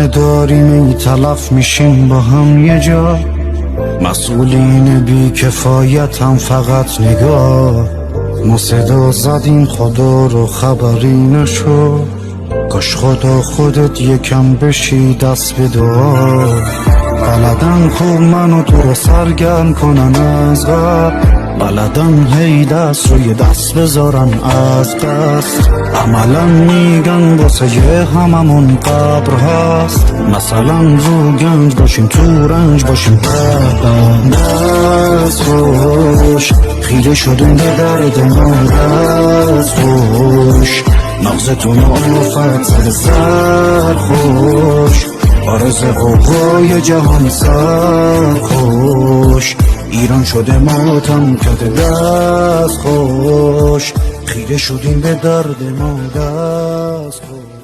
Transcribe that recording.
همه داریم ای تلف میشیم با هم یه جا، مسئولین بی کفایت هم فقط نگاه. ما صدا زدیم خدا رو خبری نشد، کاش خدا خودت یکم بشی دست به دعا. بلدن خوب منو تو رو سرگرم کنن از قبل، بلدن هی دست روی دست بذارن از قصد. عملا میگن واسه یه هممون قبر هست، مثلا رو گنج باشیم تو رنج باشیم دست خوش. خیره شدیم به درد ما دست خوش، مغزتون آفت زده سر خوش. آرز قوقای جهان سر خوش، ایران شده ماتم کده دست خوش. خیره شدیم به درد ما دست خوش.